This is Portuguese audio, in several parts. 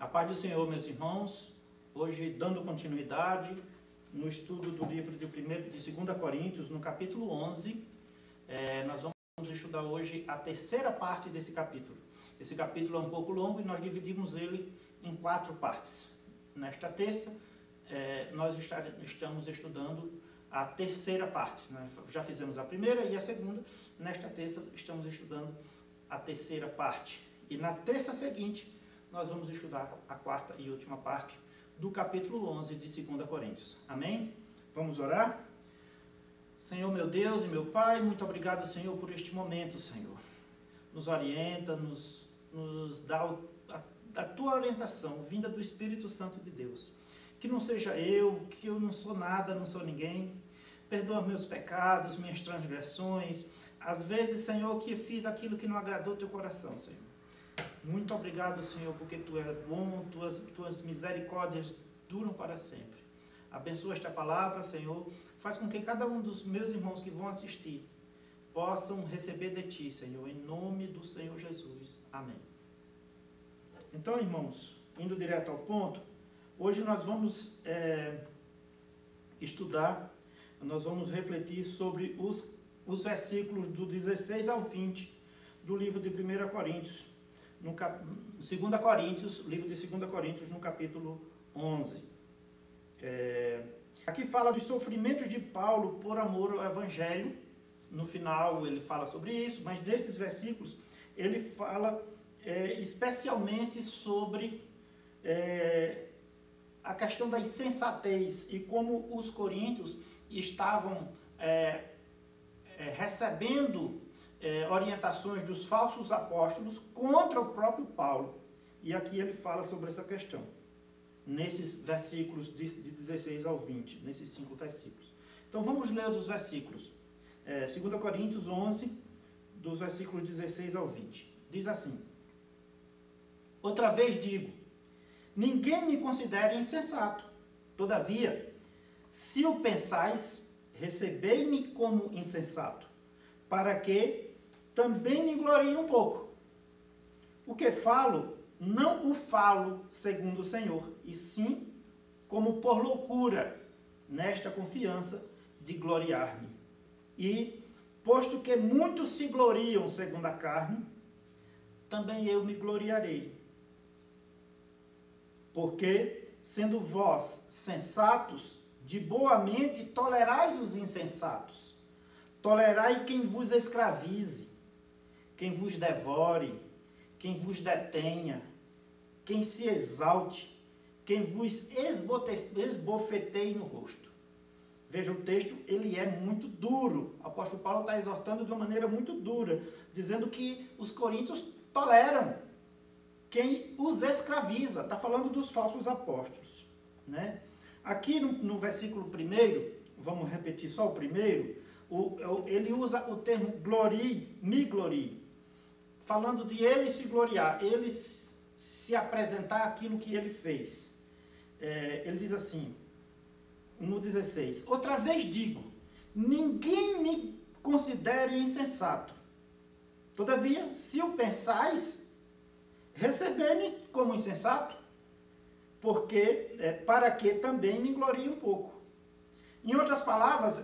A paz do Senhor, meus irmãos. Hoje, dando continuidade no estudo do livro de 2 Coríntios, no capítulo 11, nós vamos estudar hoje a terceira parte desse capítulo. Esse capítulo é um pouco longo e nós dividimos ele em 4 partes. Nesta terça, nós estamos estudando a terceira parte. Já fizemos a primeira e a segunda. Nesta terça, estamos estudando a terceira parte. E na terça seguinte, nós vamos estudar a quarta e última parte do capítulo 11 de 2 Coríntios. Amém? Vamos orar? Senhor, meu Deus e meu Pai, muito obrigado, Senhor, por este momento, Senhor. Nos orienta, nos dá a Tua orientação, vinda do Espírito Santo de Deus. Que não seja eu, que eu não sou nada, não sou ninguém. Perdoa meus pecados, minhas transgressões. Às vezes, Senhor, que fiz aquilo que não agradou Teu coração, Senhor. Muito obrigado, Senhor, porque Tu és bom, Tuas misericórdias duram para sempre. Abençoa esta palavra, Senhor. Faz com que cada um dos meus irmãos que vão assistir possam receber de Ti, Senhor, em nome do Senhor Jesus. Amém. Então, irmãos, indo direto ao ponto, hoje nós vamos estudar, nós vamos refletir sobre os versículos do 16 ao 20 do livro de 1 Coríntios. No 2 Coríntios, livro de 2 Coríntios, no capítulo 11. Aqui fala dos sofrimentos de Paulo por amor ao Evangelho. No final ele fala sobre isso, mas nesses versículos ele fala especialmente sobre a questão da insensatez e como os coríntios estavam recebendo orientações dos falsos apóstolos contra o próprio Paulo. E aqui ele fala sobre essa questão, nesses versículos de 16 ao 20, nesses 5 versículos. Então vamos ler os versículos. 2 Coríntios 11, dos versículos 16 ao 20. Diz assim: Outra vez digo, ninguém me considere insensato. Todavia, se o pensais, recebei-me como insensato, para que também me glorie um pouco. O que falo, não o falo segundo o Senhor, e sim como por loucura, nesta confiança de gloriar-me. E, posto que muitos se gloriam segundo a carne, também eu me gloriarei. Porque, sendo vós sensatos, de boa mente tolerais os insensatos. Tolerai quem vos escravize, quem vos devore, quem vos detenha, quem se exalte, quem vos esbofeteie no rosto. Veja, o texto, ele é muito duro. O apóstolo Paulo está exortando de uma maneira muito dura, dizendo que os coríntios toleram quem os escraviza. Está falando dos falsos apóstolos, né? Aqui no versículo 1, vamos repetir só o primeiro, ele usa o termo glorie, me glorie, falando de ele se gloriar, ele se apresentar aquilo que ele fez. Ele diz assim, no 16, outra vez digo, ninguém me considere insensato. Todavia, se o pensais, recebei-me como insensato, porque para que também me glorie um pouco. Em outras palavras,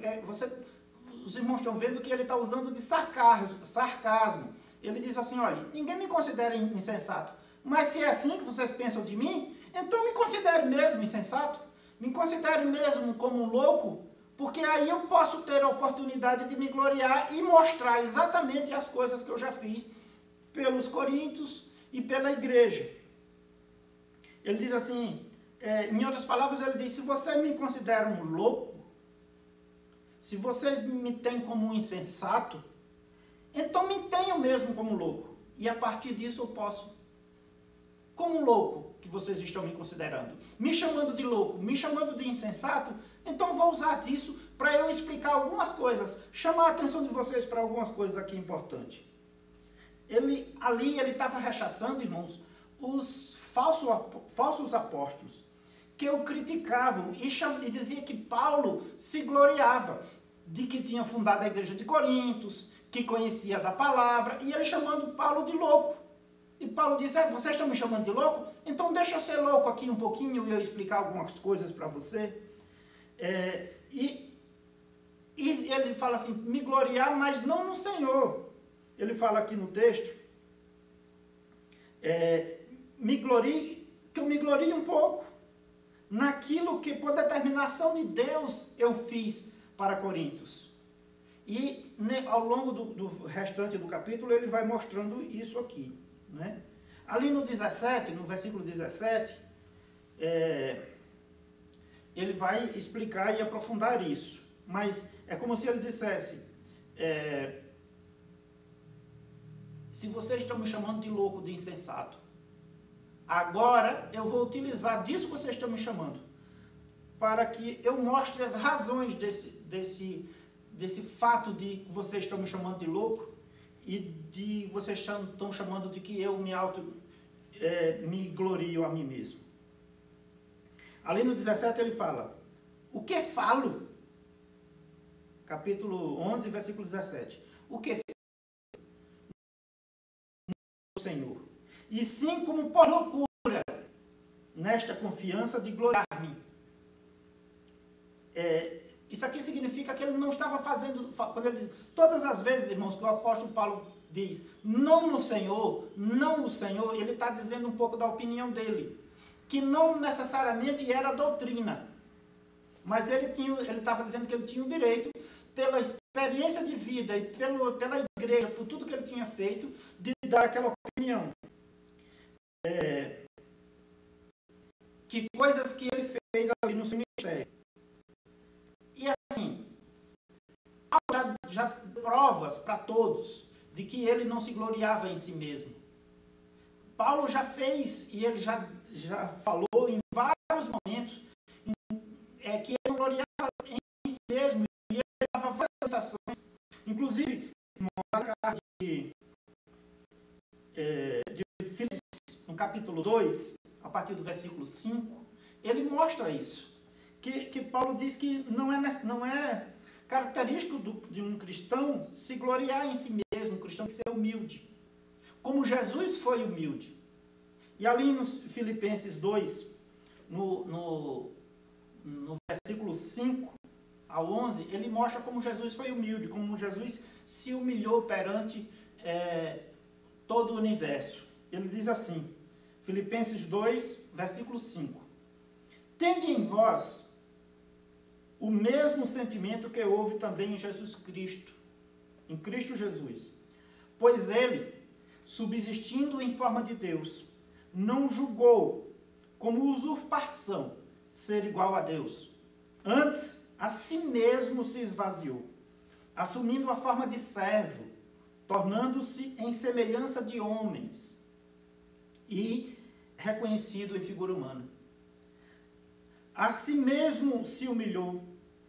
os irmãos estão vendo que ele está usando de sarcasmo. Ele diz assim, olha, ninguém me considera insensato, mas se é assim que vocês pensam de mim, então me considere mesmo insensato, me considere mesmo como louco, porque aí eu posso ter a oportunidade de me gloriar e mostrar exatamente as coisas que eu já fiz pelos coríntios e pela igreja. Ele diz assim, em outras palavras, ele diz, se vocês me consideram louco, se vocês me têm como um insensato, então me tenham mesmo como louco. E a partir disso eu posso, como louco que vocês estão me considerando, me chamando de louco, me chamando de insensato, então vou usar disso para eu explicar algumas coisas, chamar a atenção de vocês para algumas coisas aqui importantes. Ele estava rechaçando, irmãos, os falsos apóstolos, que o criticavam e dizia que Paulo se gloriava de que tinha fundado a igreja de Corintos, que conhecia da palavra, e ele chamando Paulo de louco. E Paulo diz, vocês estão me chamando de louco? Então deixa eu ser louco aqui um pouquinho e eu explicar algumas coisas para você. E ele fala assim, me gloriar, mas não no Senhor. Ele fala aqui no texto, que eu me glorie um pouco naquilo que por determinação de Deus eu fiz para Coríntios. E ao longo do restante do capítulo ele vai mostrando isso aqui, né? Ali no 17, no versículo 17, ele vai explicar e aprofundar isso. Mas é como se ele dissesse, se vocês estão me chamando de louco, de insensato, agora eu vou utilizar disso que vocês estão me chamando, para que eu mostre as razões desse fato de que vocês estão me chamando de louco e de vocês estão chamando de que eu me glorio a mim mesmo. Ali no 17 ele fala, o que falo? Capítulo 11, versículo 17. O que falo? Senhor, e sim como por loucura, nesta confiança de gloriar-me. Isso aqui significa que ele não estava fazendo, quando ele, todas as vezes, irmãos, que o apóstolo Paulo diz, não no Senhor, não o Senhor, ele está dizendo um pouco da opinião dele, que não necessariamente era doutrina, mas ele estava dizendo que ele tinha o direito, pela experiência de vida e pela igreja, por tudo que ele tinha feito, de dar aquela opinião. Que coisas que ele fez ali no seu ministério. E assim, já provas para todos de que ele não se gloriava em si mesmo. Paulo já fez, e ele já falou em vários momentos, que ele não gloriava em si mesmo, e ele dava várias tentações. Inclusive, na carta de Filipenses, no capítulo 2, a partir do versículo 5, ele mostra isso. Que Paulo diz que não é característico de um cristão se gloriar em si mesmo, um cristão tem que ser humilde. Como Jesus foi humilde. E ali nos Filipenses 2, no versículo 5 ao 11, ele mostra como Jesus foi humilde, como Jesus se humilhou perante todo o universo. Ele diz assim, Filipenses 2, versículo 5. Tende em vós o mesmo sentimento que houve também em Jesus Cristo, em Cristo Jesus. Pois ele, subsistindo em forma de Deus, não julgou como usurpação ser igual a Deus. Antes, a si mesmo se esvaziou, assumindo a forma de servo, tornando-se em semelhança de homens e reconhecido em figura humana. A si mesmo se humilhou,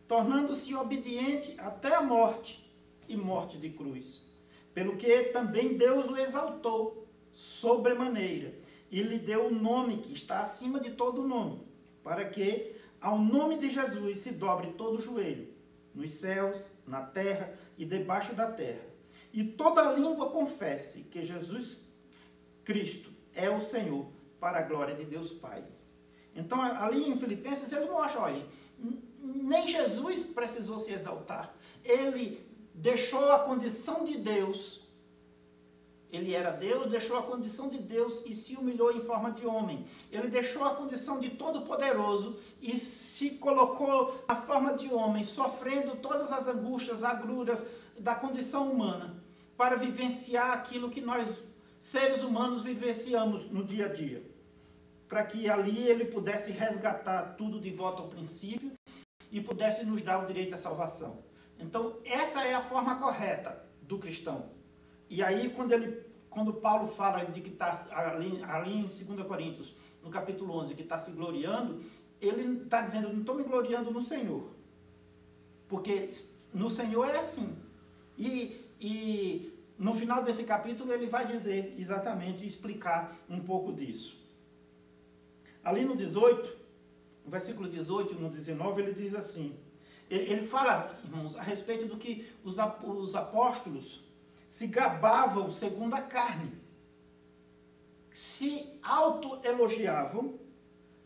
tornando-se obediente até a morte, e morte de cruz. Pelo que também Deus o exaltou sobremaneira, e lhe deu o nome que está acima de todo nome, para que ao nome de Jesus se dobre todo o joelho, nos céus, na terra e debaixo da terra, e toda língua confesse que Jesus Cristo é o Senhor, para a glória de Deus Pai. Então, ali em Filipenses, ele mostra, olha, nem Jesus precisou se exaltar. Ele deixou a condição de Deus, ele era Deus, deixou a condição de Deus e se humilhou em forma de homem. Ele deixou a condição de Todo-Poderoso e se colocou na forma de homem, sofrendo todas as angústias, agruras da condição humana, para vivenciar aquilo que nós, seres humanos, vivenciamos no dia a dia. Para que ali ele pudesse resgatar tudo de volta ao princípio e pudesse nos dar o direito à salvação. Então, essa é a forma correta do cristão. E aí, quando Paulo fala de que está ali em 2 Coríntios, no capítulo 11, que está se gloriando, ele está dizendo, não estou me gloriando no Senhor. Porque no Senhor é assim. E no final desse capítulo ele vai dizer exatamente, explicar um pouco disso. Ali no 18, no versículo 18 e no 19, ele diz assim, ele fala, irmãos, a respeito do que os apóstolos se gabavam segundo a carne. se autoelogiavam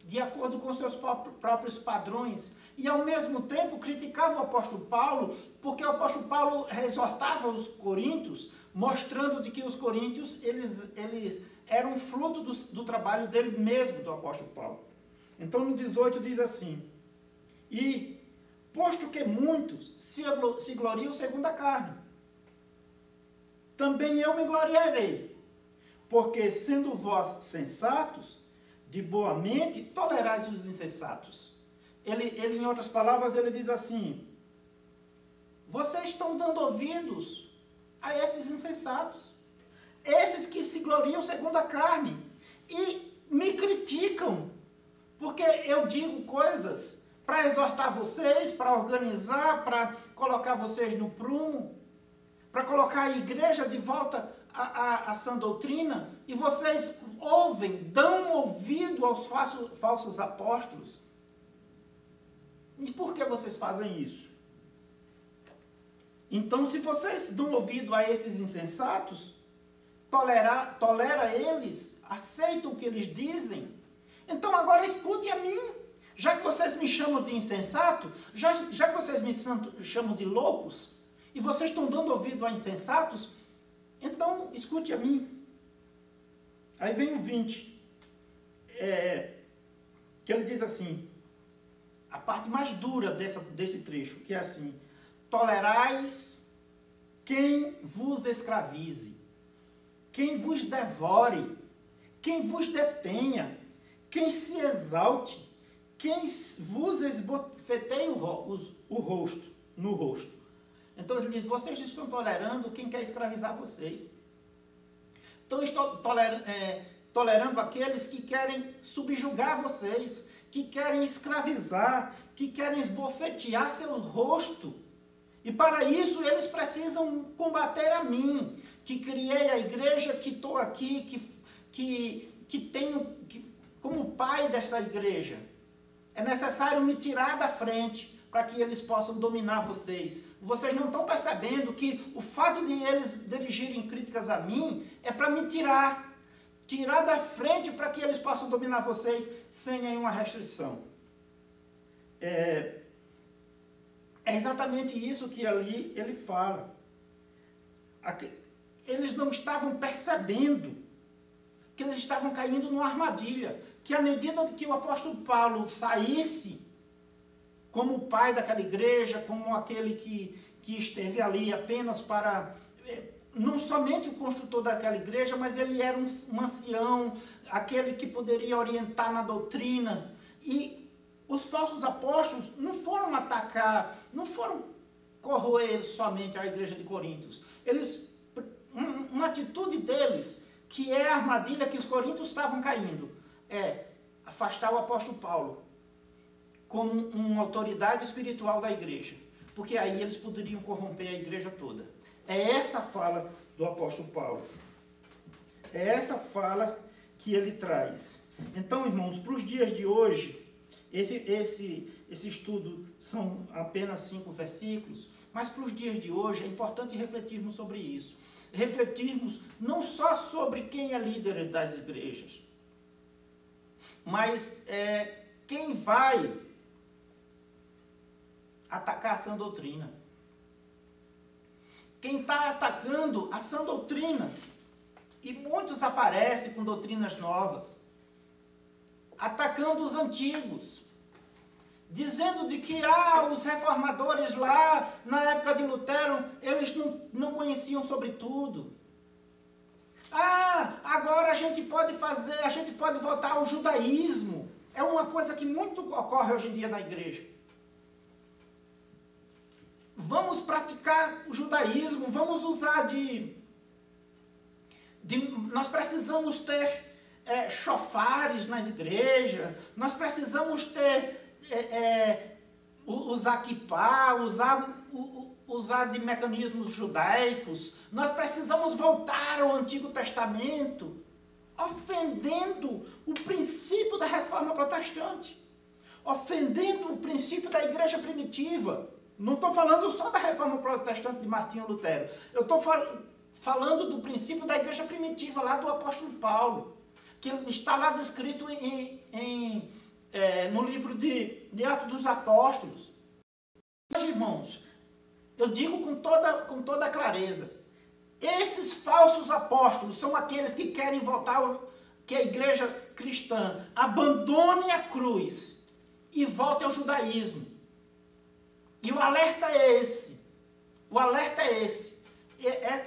de acordo com seus próprios padrões e, ao mesmo tempo, criticavam o apóstolo Paulo, porque o apóstolo Paulo exortava os coríntios, mostrando de que os coríntios, eles eram fruto do trabalho dele mesmo, do apóstolo Paulo. Então, no 18 diz assim: e, posto que muitos se gloriam segundo a carne, também eu me gloriarei, porque, sendo vós sensatos, de boa mente, tolerais os insensatos. Ele, em outras palavras, ele diz assim: vocês estão dando ouvidos a esses insensatos, esses que se gloriam segundo a carne, e me criticam, porque eu digo coisas para exortar vocês, para organizar, para colocar vocês no prumo, para colocar a igreja de volta à sã doutrina, e vocês ouvem, dão ouvido aos falsos apóstolos. E por que vocês fazem isso? Então, se vocês dão ouvido a esses insensatos, tolera eles, aceitam o que eles dizem, então agora escute a mim. Já que vocês me chamam de insensato, já que vocês me chamam de loucos, e vocês estão dando ouvido a insensatos, então escute a mim. Aí vem o 20, que ele diz assim, a parte mais dura desse trecho, que é assim: tolerais quem vos escravize, quem vos devore, quem vos detenha, quem se exalte, quem vos esbofeteie o rosto, no rosto. Então ele diz: vocês estão tolerando quem quer escravizar vocês. Então estão tolerando aqueles que querem subjugar vocês, que querem escravizar, que querem esbofetear seu rosto. E para isso eles precisam combater a mim, que criei a igreja, que estou aqui, que tenho como pai dessa igreja. É necessário me tirar da frente para que eles possam dominar vocês. Vocês não estão percebendo que o fato de eles dirigirem críticas a mim é para me tirar da frente para que eles possam dominar vocês sem nenhuma restrição. É exatamente isso que ali ele fala. Eles não estavam percebendo que eles estavam caindo numa armadilha, que à medida que o apóstolo Paulo saísse como pai daquela igreja, como aquele que esteve ali apenas para, não somente o construtor daquela igreja, mas ele era um ancião, aquele que poderia orientar na doutrina. E os falsos apóstolos não foram atacar, não foram corroer somente a igreja de Coríntios. Uma atitude deles, que é a armadilha que os coríntios estavam caindo, é afastar o apóstolo Paulo como uma autoridade espiritual da igreja, porque aí eles poderiam corromper a igreja toda. É essa fala do apóstolo Paulo. É essa fala que ele traz. Então, irmãos, para os dias de hoje, esse estudo são apenas 5 versículos, mas para os dias de hoje é importante refletirmos sobre isso. Refletirmos não só sobre quem é líder das igrejas, mas quem vai atacar a sã doutrina. Quem está atacando a sã doutrina. E muitos aparecem com doutrinas novas, atacando os antigos, dizendo de que os reformadores lá, na época de Lutero, eles não conheciam sobre tudo. Agora a gente pode voltar ao judaísmo. É uma coisa que muito ocorre hoje em dia na igreja. Vamos praticar o judaísmo, vamos usar nós precisamos ter chofares nas igrejas, nós precisamos ter usar kippá, usar de mecanismos judaicos, nós precisamos voltar ao Antigo Testamento, ofendendo o princípio da reforma protestante, ofendendo o princípio da igreja primitiva. Não estou falando só da reforma protestante de Martinho Lutero, eu estou falando do princípio da igreja primitiva lá do apóstolo Paulo. que está lá descrito no livro de Atos dos Apóstolos. Mas, irmãos, eu digo com toda clareza, esses falsos apóstolos são aqueles que querem voltar, que a igreja cristã abandone a cruz e volte ao judaísmo. E o alerta é esse. O alerta é esse.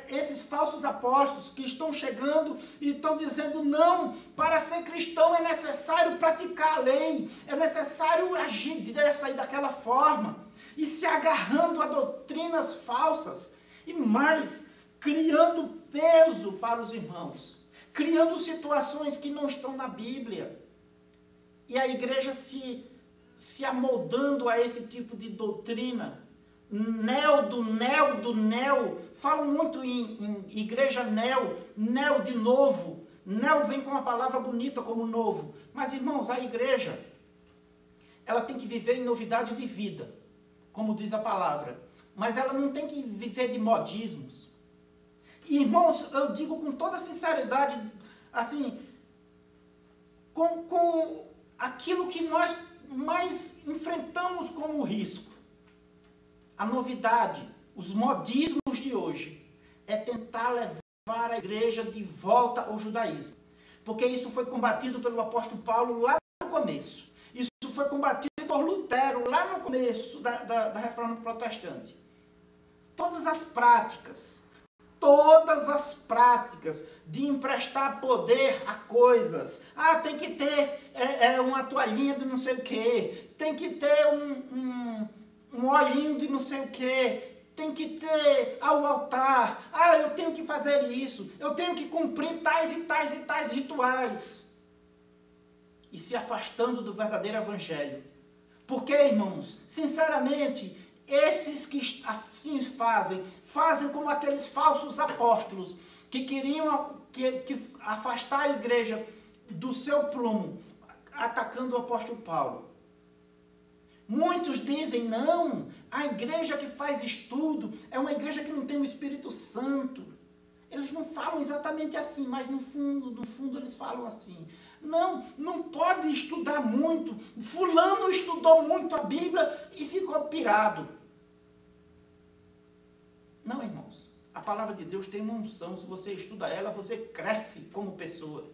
Esses falsos apóstolos que estão chegando e estão dizendo, não, para ser cristão é necessário praticar a lei, é necessário agir dessa e daquela forma, e se agarrando a doutrinas falsas, e mais, criando peso para os irmãos, criando situações que não estão na Bíblia, e a igreja se amoldando a esse tipo de doutrina, neo, falam muito em igreja neo de novo, neo vem com uma palavra bonita como novo, mas irmãos, a igreja, ela tem que viver em novidade de vida, como diz a palavra, mas ela não tem que viver de modismos. E, irmãos, eu digo com toda sinceridade, assim, com aquilo que nós mais enfrentamos como risco, a novidade, os modismos de hoje, é tentar levar a igreja de volta ao judaísmo. Porque isso foi combatido pelo apóstolo Paulo lá no começo. Isso foi combatido por Lutero lá no começo da Reforma Protestante. Todas as práticas de emprestar poder a coisas. Tem que ter uma toalhinha de não sei o quê, tem que ter um olhinho de não sei o quê, tem que ter ao altar, eu tenho que fazer isso, eu tenho que cumprir tais e tais e tais rituais. E se afastando do verdadeiro evangelho. Porque, irmãos, sinceramente, esses que assim fazem como aqueles falsos apóstolos que queriam afastar a igreja do seu prumo, atacando o apóstolo Paulo. Muitos dizem, não, a igreja que faz estudo é uma igreja que não tem o Espírito Santo. Eles não falam exatamente assim, mas no fundo eles falam assim. Não pode estudar muito. Fulano estudou muito a Bíblia e ficou pirado. Não, irmãos. A palavra de Deus tem uma unção. Se você estuda ela, você cresce como pessoa.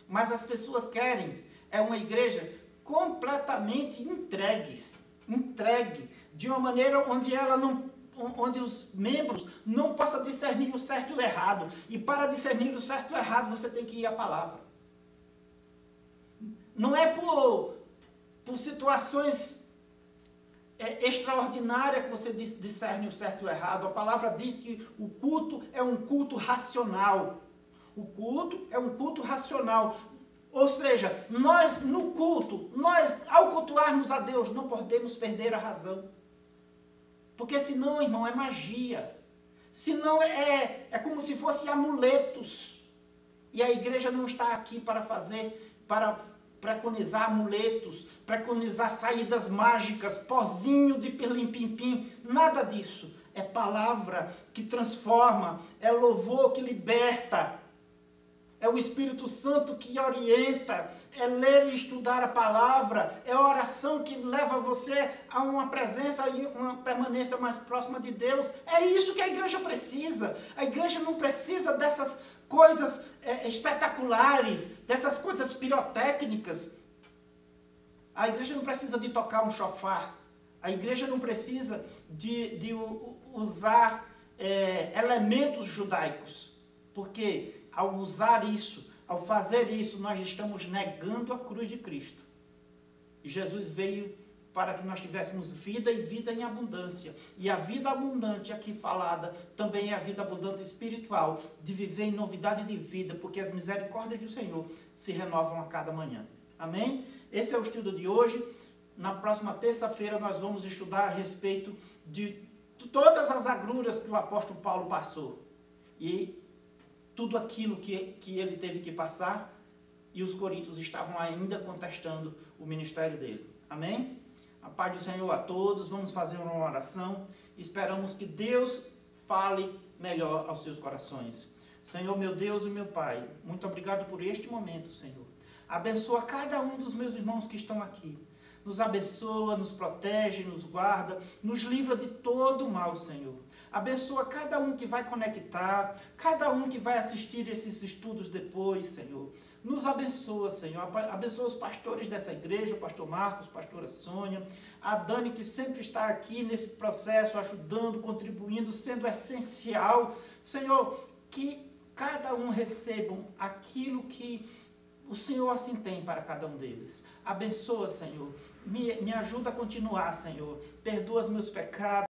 Mas as pessoas querem uma igreja completamente entregue de uma maneira onde os membros não possam discernir o certo e o errado. E para discernir o certo e o errado, você tem que ir à palavra. Não é por situações extraordinárias que você discerne o certo e o errado. A palavra diz que o culto é um culto racional. O culto é um culto racional. Ou seja, nós no culto, ao cultuarmos a Deus, não podemos perder a razão. Porque senão, irmão, é magia. Senão é como se fossem amuletos. E a igreja não está aqui para preconizar amuletos, preconizar saídas mágicas, pozinho de pirlim-pim-pim, nada disso. É palavra que transforma, é louvor que liberta, é o Espírito Santo que orienta, é ler e estudar a palavra, é a oração que leva você a uma presença e uma permanência mais próxima de Deus. É isso que a igreja precisa. A igreja não precisa dessas coisas espetaculares, dessas coisas pirotécnicas. A igreja não precisa de tocar um chofar. A igreja não precisa de usar elementos judaicos. Porque ao usar isso, ao fazer isso, nós estamos negando a cruz de Cristo. E Jesus veio para que nós tivéssemos vida e vida em abundância. E a vida abundante aqui falada também é a vida abundante espiritual, de viver em novidade de vida, porque as misericórdias do Senhor se renovam a cada manhã. Amém? Esse é o estudo de hoje. Na próxima terça-feira nós vamos estudar a respeito de todas as agruras que o apóstolo Paulo passou. E tudo aquilo que ele teve que passar, e os coríntios estavam ainda contestando o ministério dele. Amém? A paz do Senhor a todos. Vamos fazer uma oração. Esperamos que Deus fale melhor aos seus corações. Senhor, meu Deus e meu Pai, muito obrigado por este momento, Senhor. Abençoa cada um dos meus irmãos que estão aqui. Nos abençoa, nos protege, nos guarda, nos livra de todo mal, Senhor. Abençoa cada um que vai conectar, cada um que vai assistir esses estudos depois, Senhor. Nos abençoa, Senhor. Abençoa os pastores dessa igreja, o pastor Marcos, a pastora Sônia, a Dani, que sempre está aqui nesse processo, ajudando, contribuindo, sendo essencial. Senhor, que cada um recebam aquilo que o Senhor assim tem para cada um deles. Abençoa, Senhor. Me ajuda a continuar, Senhor. Perdoa os meus pecados.